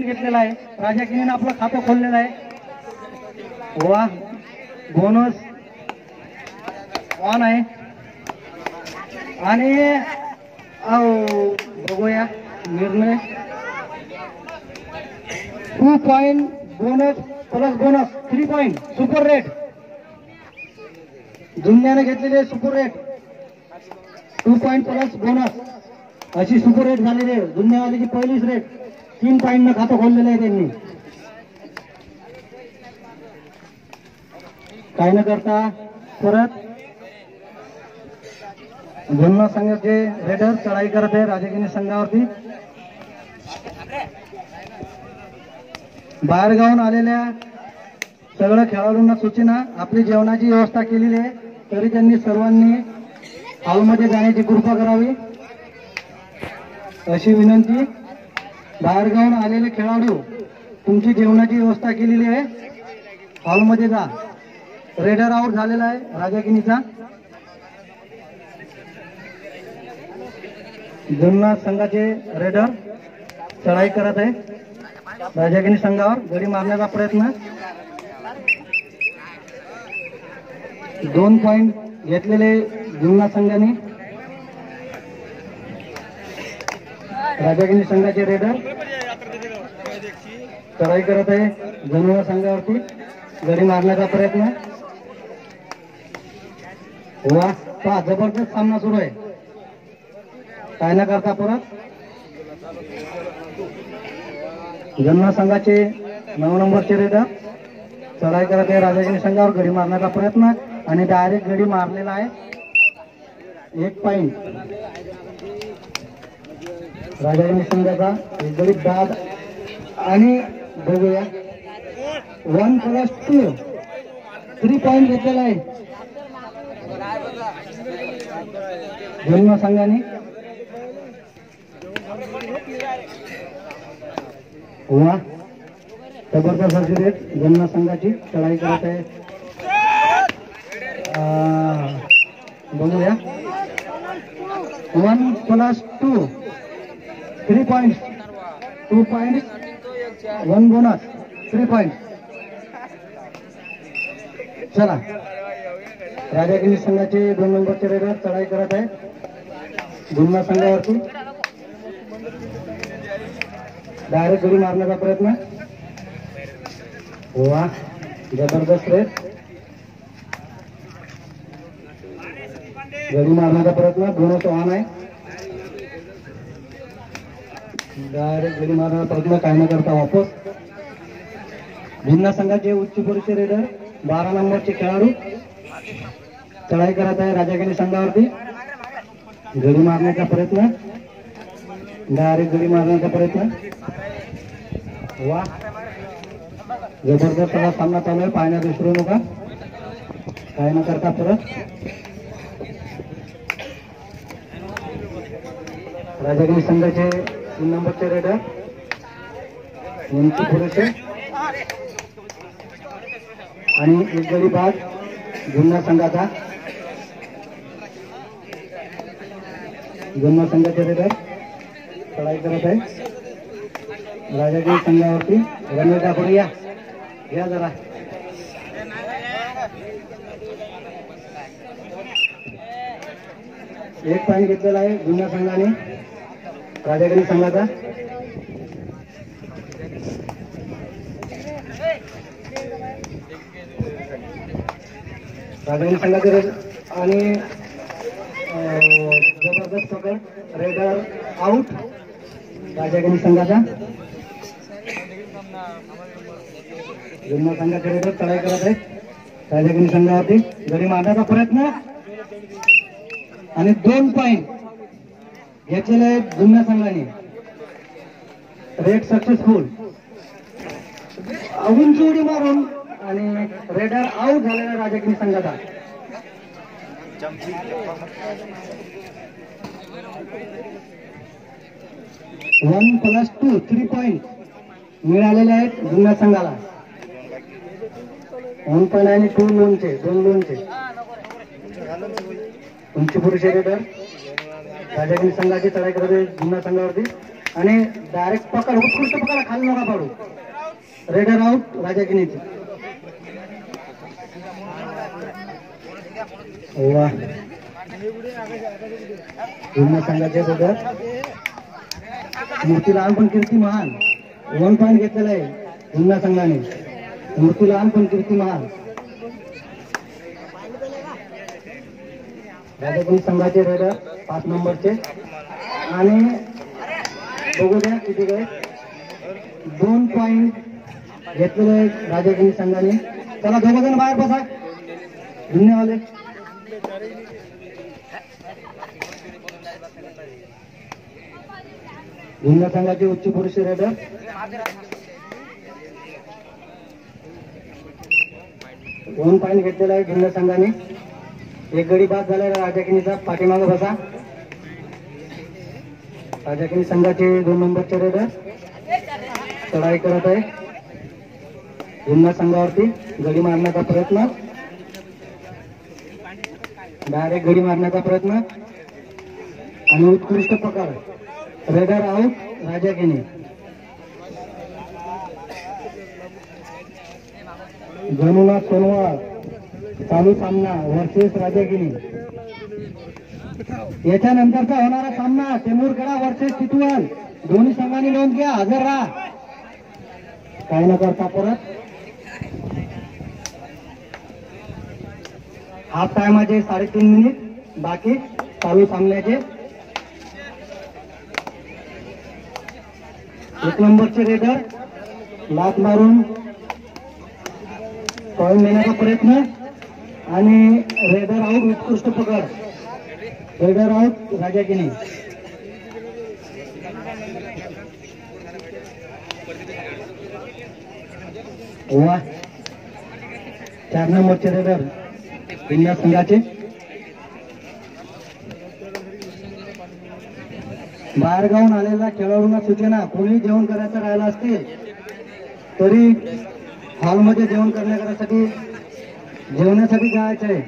घेतलेला आहे. राजा किनीने आपलं खातं खोललेलं आहे. वा, बोनस ऑन आहे. आणि बघूया निर्णय 2 point bonus plus bonus 3 point super raid. जुन्याने घेतलेले super raid 2 point plus bonus अशी सुपर रेट झालेली आहे. जुन्यावालीची पहिलीच रेट 3 पॉइंट न खातं खोललेलं आहे त्यांनी. काय न करता परत जुन्ना संघाचे रेडर चढाई करत आहे राजगिनी संघावरती. बाहेरगावून आलेल्या सगळ्या खेळाडूंना सूचना, आपली जेवणाची व्यवस्था केलेली आहे, तरी त्यांनी सर्वांनी हॉलमध्ये जाण्याची कृपा करावी अशी विनंती. बाहेरगावून आलेले खेळाडू, तुमची जेवणाची व्यवस्था केलेली आहे, हॉलमध्ये जा. रेडर आउट झालेला आहे राजागिनीचा. जुन्ना संघाचे रेडर चढाई करत आहे राजागिनी संघावर. गडी मारण्याचा प्रयत्न. 2 पॉइंट घेतलेले जुन्ना संघाने. राजागिनी संघाचे रेडर चढाई करत आहे जुन्ना संघावरती. गडी मारण्याचा प्रयत्न. वा, पहा जबरदस्त सामना सुरू आहे. काय न करता परत जुन्ना संघाचे 9 नंबरचे रेडर चढाई करत आहे राजागिनी संघावर. गडी मारण्याचा प्रयत्न आणि डायरेक्ट गडी मारलेला आहे. 1 पॉइंट राजागिनी संघाचा. एक गडी बाद. आणि बघूया 1 + 2 3 पॉइंट घेतलेला आहे जुन्ना संघाने. वा, जबरदस्त अशी रेट जुन्ना संघाची चढाई करत आहे. बघूया 1 + 2 3 पॉइंट 2 पॉइंट 1 बोनस 3 पॉइंट. चला, राजागिरी संघाचे 2 नंबरचे रेडर चढाई करत आहे जुन्ना संघावरती. डायरेक्ट गडी मारण्याचा प्रयत्न. वा, जबरदस्त रेट. गडी मारण्याचा प्रयत्न. बोनस ऑन आहे. डायरेक्ट गडी मारण्याचा प्रयत्न. काय न करता वापस. जुन्ना संघाचे उच्च पुरुषे रेडर 12 नंबरचे खेळाडू चढाई करत आहे राजागिरी संघावरती. गडी मारण्याचा प्रयत्न. डायरेक्ट गडी मारण्याचा प्रयत्न. वा, जबरदस्त सामना चालू आहे. पाहण्यात विसरू नका. काय न करता परत राजागिरी संघाचे 3 नंबरचे रेडर उंची पुरुषे आणि एक गडी बाद जुन्ना संघाचा. जुन्ना संघाचे रेडर चढाई करत आहे राजागिरी संघावरती. रमेश दाखवून या, घ्या जरा. एक पॉइंट घेतलेला आहे जुन्या संघाने राजागिरी संघाचा. राजागिरी संघाचे आणि जबरदस्त पकड. रेडर आउट राजागिरी संघाचा. जुन्ना संघाचे रेडर चढाई करत आहे राजागिरी संघावरती. गडी मारण्याचा प्रयत्न आणि 2 पॉइंट घेतलेले आहेत जुन्या संघाने. Red successful. उंच उडी मारून आणि रेडर आउट झालेला राजागिरी संघाचा. वन प्लस 2 3 पॉइंट मिळालेले आहेत जुन्या संघाला. 1 पॉइंट आणि 2 लोनचे 2 लोनचे. उंची पुरुष रेडर राजागिरी संघाची चढाई करत आहे जुन्या संघावरती. आणि डायरेक्ट पकड, उत्कृष्ट पकड, खाली नका पडू. रेडर आउट राजागिनीचे. वा, भिन्न संघाचे रेडर मूर्तीलाल पण कीर्ती महान 1 पॉइंट घेतलेला आहे भिन्न संघाने. मूर्तीलाल पण कीर्ती महान. राजागिरी संघाचे रेडर 5 नंबरचे आणि बघू द्या किती काय 2 पॉइंट घेतलेले राजागिरी संघाने. चला दोघ जण बाहेर बसा भिन्नवाले. भिन्न संघाचे उच्च पुरुष रेडर 1 पॉइंट घेतलेला आहे भिन्न संघाने. एक गडी बाद झाला राजागिरीचा. पाठीमागे बसा. राजागिरी संघाचे 2 नंबरचे रेडर चढाई करत आहे भिन्न संघावरती. गडी मारण्याचा प्रयत्न, डायरेक्ट गडी मारण्याचा प्रयत्न आणि उत्कृष्ट पकड. रेडर आउट राजागिरी. जमुना सोनवार चालू सामना वर्सेस राजागिरी. याच्यानंतरचा होणारा सामना टेमुरकडा वर्सेस चितवल. दोन्ही संघांनी नोंद घ्या, हजर राहा. काय न करता परत हाफ टायमाचे 3.5 मिनिट बाकी चालू सामन्याचे. 1 नंबरचे रेडर लात मारून पॉइंट नेण्याचा प्रयत्न आणि रेडर आउट. उत्कृष्ट पकड. Raider out Rajagiri. वा, 4 नंबरचे रेडर भिन्न संघाचे. बाहेर गावून आलेल्या खेळाडूंना सूचना, कोणी जेवण करायचं राहिलं असतील तरी हॉलमध्ये जेवण करण्यासाठी जेवणासाठी जायचं आहे.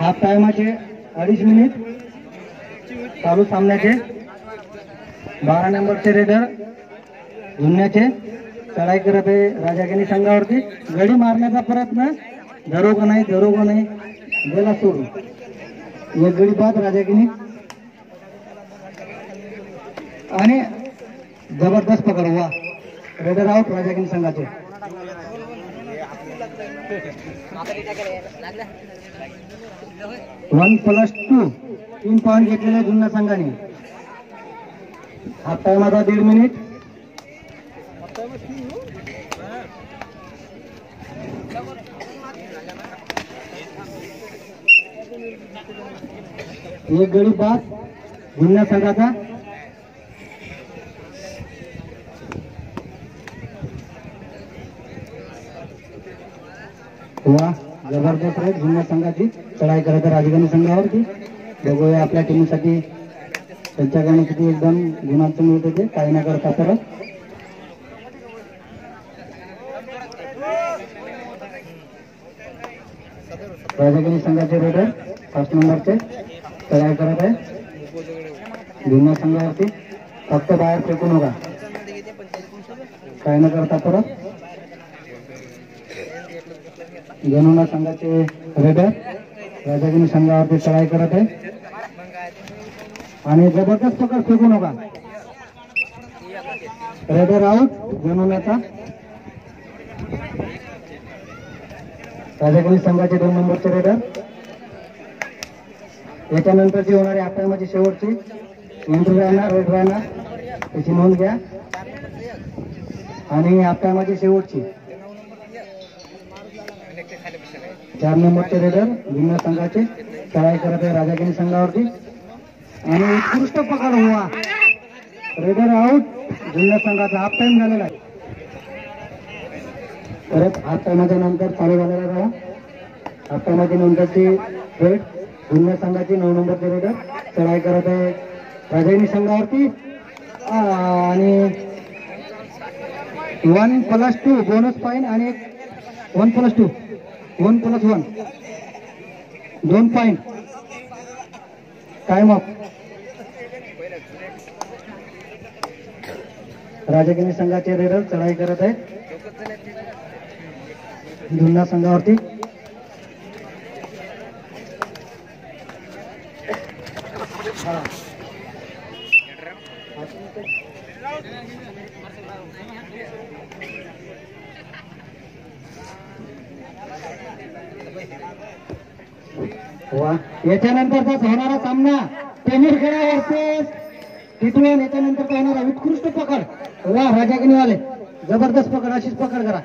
हाफ टायमाचे 2.5 मिनिट चालू सामन्याचे. 12 नंबरचे रेडर धुण्याचे चढाई करत आहे राजागिरी संघावरती. गडी मारण्याचा प्रयत्न, धरो का नाही, धरो का नाही, गेला सोडून. एक गडी बाद राजागिरी आणि जबरदस्त पकड. वा, रेडर आउट राजागिरी संघाचे. 1+2 3 पॉइंट घेतलेले जुन्या संघाने. हाफ टायमाचा 1.5 मिनिट. एक गडी बाद जुन्या संघाचा. वा, जबरदस्त आहे जुन्या संघाची चढाई करत राजधानी संघावरती. बघूया आपल्या टीमसाठी त्यांच्याकडे किती एकदम गुणांचं मिळत होते. काही न करता परत राजधानी संघाचे रेडर 5 नंबरचे चढाई करत आहे जुन्या संघावरती. फक्त बाहेर फेकू नका, काही न करता परत. जमुना संघाचे रेडर राजागिरी संघावरती चढाई करत आहे आणि जबरदस्त पकड, फेकू नका. Raider out जमुनाचा. राजागिरी संघाचे 2 नंबरचे रेडर. याच्यानंतरची होणारी आपल्यामध्ये शेवटची एंट्री राहणार, रेड राहणार, त्याची नोंद घ्या. आणि आपल्यामध्ये शेवटची 4 नंबरचे रेडर भिन्न संघाचे चढाई करत आहे राजागिरी संघावरती आणि उत्कृष्ट पकड. हुआ, रेडर आउट भिन्न संघाचा. हाफ टाइम झालेला आहे. परत हाफ टाइमाच्या नंतर चालू झालेला राहा. हाफ टाइमाच्या नंतरची रेड भिन्न संघाची 9 नंबरचे रेडर चढाई करत आहे राजागिरी संघावरती आणि 1+2 बोनस पॉइंट आणि 1+2 1+1 2 पॉइंट. Time of. राजगिनी संघाचे रेडर चढाई करत आहे जुन्नर संघावरती. याच्यानंतरचा होणारा सामना टेमुरखेडा वर्सेस टिटवाळा. याच्यानंतरचा होणारा उत्कृष्ट पकड. वा राजागिनीवाले जबरदस्त पकड, अशीच पकड करा,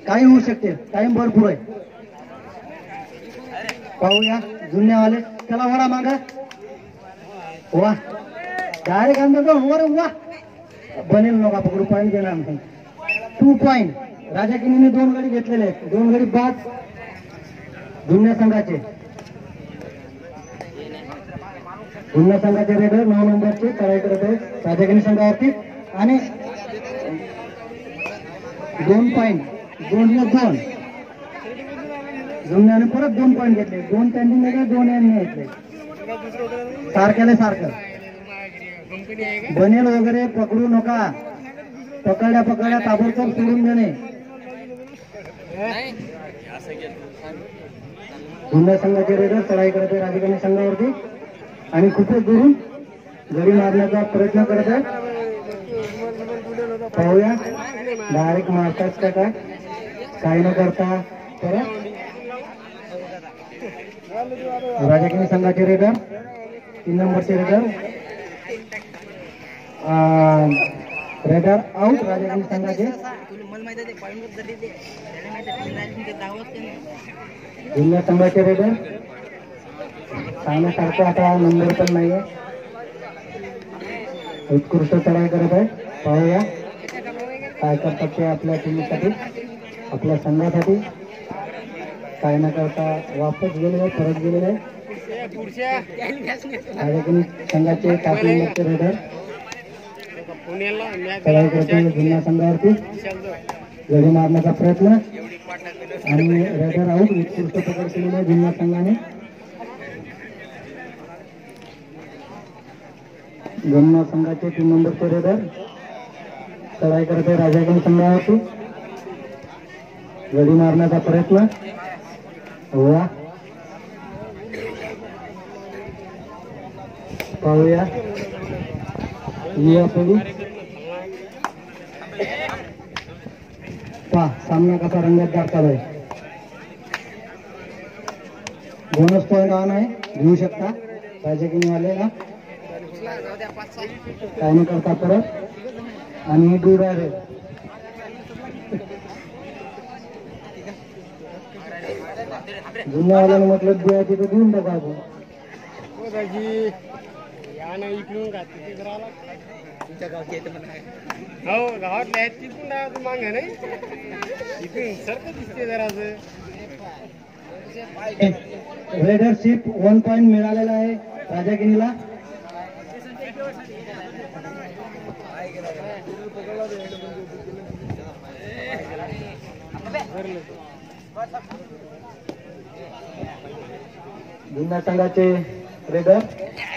काही होऊ शकते, टाइम भरपूर आहे. पाहूया जुन्यावाले, त्याला वडा मागा. वा डायरेक्ट अंदर वर. वा बनेल नका पकडू, पॉईंट देणार नाही. 2 पॉईंट राजागिनीने 2 गडी घेतलेले आहेत. 2 गडी बाद जुन्या संघाचे. जुन्या संघाचे रेडर 9 नंबरचे चढाई करत आहे राजागिनी संघावरती आणि 2 पॉईंट. 2 जुन्याने परत 2 पॉईंट घेतले. 2 त्यांनी घेतले, 2 यांनी घेतले. सारख्याला सारखं बनेल वगैरे पकडू नका. पकडल्या ताबडतोब सोडून देणे. जुन्या संघाचे रेडर चढाई करत आहे राजगिनी संघावरती आणि खूपच दुरून गडी मारण्याचा प्रयत्न करत आहे. पाहूया डायरेक्ट मारताच का काय, काही न करता परत. राजगिनी संघाचे रेडर 3 नंबरचे रेडर रेडर आउट राजगिनी संघाचे. जुन्या संघाचे रेडर सांगण्यासारखं आता नंबर पण नाहीये, उत्कृष्ट चढाई करत आहे. पाहूया काय करतात ते आपल्या टीमसाठी, आपल्या संघासाठी. काय न करता वापस गेलेले आहे, परत गेलेले आहे. राजगिनी संघाचे 5 नंबरचे रेडर चढाई करते जुन्या संघावरती, गडी मारण्याचा प्रयत्न आणि रेडर आउट. उत्कृष्ट पकड केलेली आहे जुन्या संघाने. जुन्नर संघाचे 3 नंबरचे रेडर चढाई करत आहे राजागिनी संघावरती, गडी मारण्याचा प्रयत्न. वा पाहूया पहा सामना कसा रंगतदार चालू आहे. बोनस पॉईंट ऑन आहे, घेऊ शकता राजगिनीवाले ना. काय नाही करता परत आणि दूर आहे. जुन्यावाल्याने म्हटलं द्यायची तर देऊन टाका आपण. हो गावात तिथून मागे नाही, इथून सरक दिसते जरासं. रेडरशिप 1 पॉईंट मिळालेला आहे राजागिनीला. जुन्या संघाचे रेडर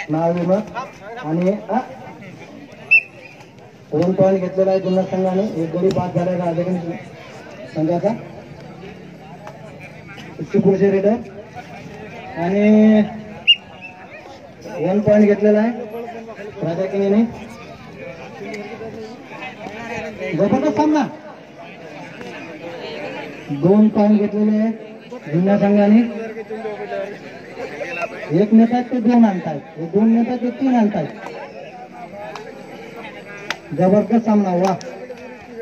नाव विमत आणि 2 पॉईंट घेतलेला आहे जुन्नर संघाने. 1 गडी बाद झाला राजगिनी संघाचा. पुढचे रेडर आणि 1 पॉईंट घेतलेला आहे राजागिनीने. जबरदस्त सामना. 2 पॉईंट घेतलेले आहेत जुन्या संघाने. 1 नेतात ते 2 आणतात, 2 नेतात ते 3 आणतात. जबरदस्त सामना. वा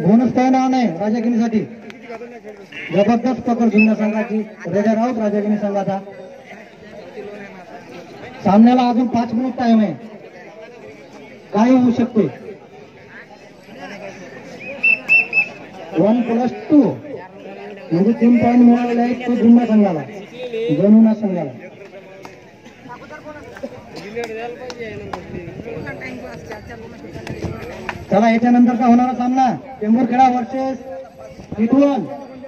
बोनस पॉईंट ऑन आहे राजागिनीसाठी. जबरदस्त पकड जुन्या संघाची. रेडर आउट राजागिनी संघाचा. सामन्याला अजून 5 मिनिट टाइम आहे, काही होऊ शकते. 1+2 म्हणजे 3 पॉईंट मिळालेले आहेत तो जुन्या संघाला, जनुना संघाला. चला याच्यानंतरचा होणारा सामना टेंभुरखेडा वर्सेस टिटवाळा.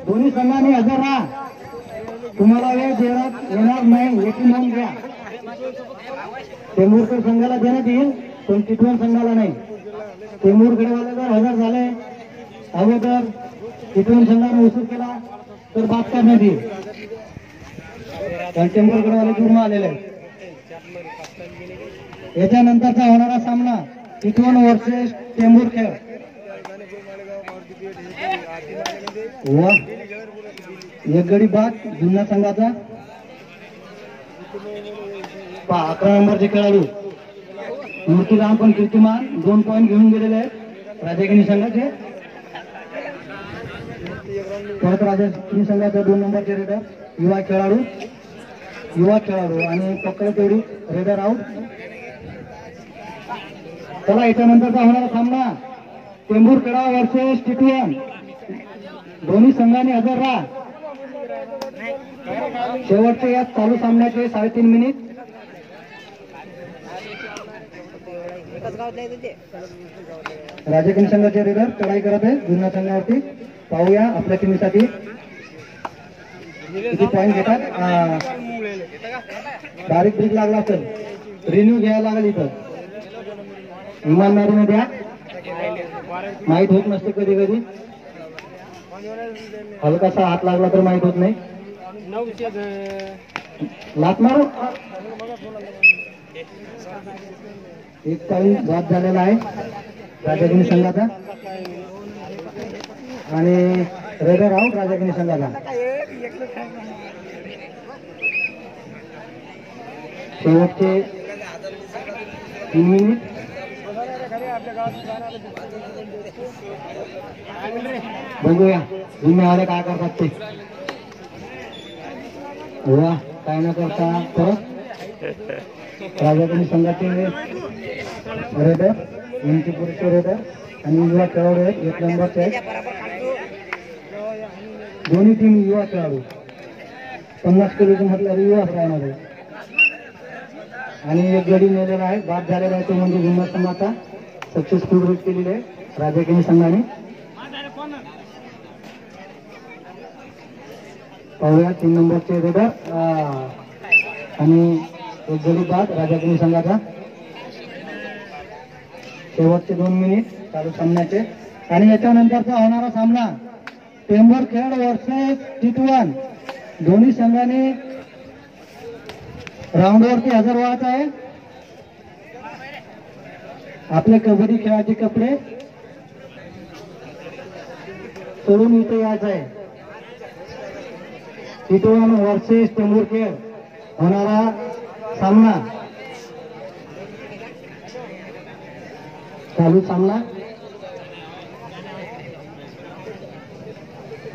दोन्ही संघांनी हजर राहा, तुम्हाला वेळ देण्यात येणार नाही याची नोंद घ्या. टेंभुरखेड संघाला देण्यात येईल पण टिटवाळा संघाला नाही. टेंभूर गडवाले जर हजर झाले अगोदर इथून संघाने उशीर केला तर बाद करण्यात येईल. कारण टेंभूर गडवाले पूर्ण आलेले आहेत. याच्यानंतरचा होणारा सामना इथून वर्सेस टेंभूर खेळ. वा एक गडी बाद जुन्नर संघाचा. 11 नंबरचे खेळाडू मूर्तीराम पण कीर्तिमान 2 पॉईंट घेऊन गेलेले आहेत राजागिनी संघाचे. परत राजागिनी संघाचा 2 नंबरचे रेडर युवा खेळाडू आणि पकड तेवढी रेडर आउट. चला याच्यानंतरचा होणारा सामना टेंभूर खेळा वर्सेस टिटवाळा. दोन्ही संघाने हजर राहा. शेवटचे या चालू सामन्याचे 3.5 मिनिट. राजागिनी संघाचे रेडर चढाई करत आहे जुन्नर संघावरती. पाहूया आपल्या टीमसाठी किती पॉईंट घेतात. बारीक ब्रिक लागला असेल रिन्यू घ्यायला लागेल. इथं इमानदारीने द्या. माहित होत नसते कधी कधी. हलकासा हात लागला तर माहित होत नाही. लात मारू. एक पॉईंट बाद झालेला आहे राजागिनी संघाचा आणि रेडर आउट राजागिनी संघाचा. शेवटचे 3 मिनिट. बघूया जुन्नरवाले काय करतात ते. वा काय न करता परत राजागिनी संघाचे रेडर पुरुष रेडर आणि युवा खेळाडू आहेत. 1 नंबरचे आहेत दोन्ही टीम. युवा खेळाडू 50 किलोची म्हटल्यावर युवाच राहणार आहे. आणि एक गडी नेलेला आहे बाद झालेला आहे तो म्हणजे जुन्नर संघाचा. सक्सेसफुल रीड केलेली आहे राजागिनी संघाने. पाहूया 3 नंबरचे रेडर आणि एक गडी बाद राजागिनी संघाचा. शेवटचे 2 मिनिट चालू सामन्याचे. आणि याच्यानंतरचा होणारा सामना टेंभूर खेळ वर्सेस टिटवाळा. दोन्ही संघाने राऊंडवरती हजर व्हायचं आहे. आपले कबड्डी खेळाचे कपडे सोडून इथे यायचं आहे. टिटवाळा वर्सेस टेंभूर खेळ होणारा सामना चालू सामना.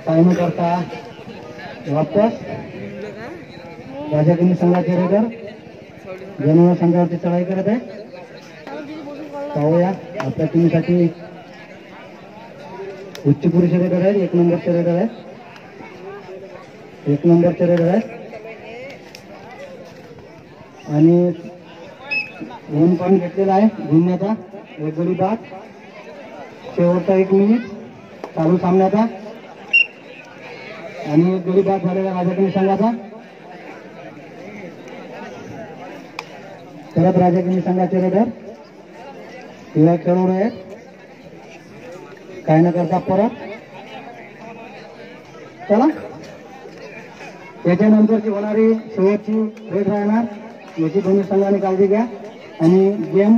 काय न करता वापस राजागिनी संघाचे रेडर जुन्नर संघावरती चढाई करत आहे. पाहूया आपल्या टीमसाठी उच्च पुरुष रेडर आहेत. 1 नंबरचे रेडर आहेत. 1 नंबरचे रेडर आहेत आणि 2 पॉईंट घेतलेला आहे जुन्नरचा. एक गडी बाद. शेवटचा 1 मिनिट चालू सामन्याचा आणि एक गडी बाद झालेला राजागिनी संघाचा. परत राजागिनी संघाचे रेडर युवा खेळाडू आहेत. काय न करता परत. चला याच्यानंतरची होणारी शेवटची रेड राहणार याची दोन्ही संघाने काळजी घ्या आणि गेम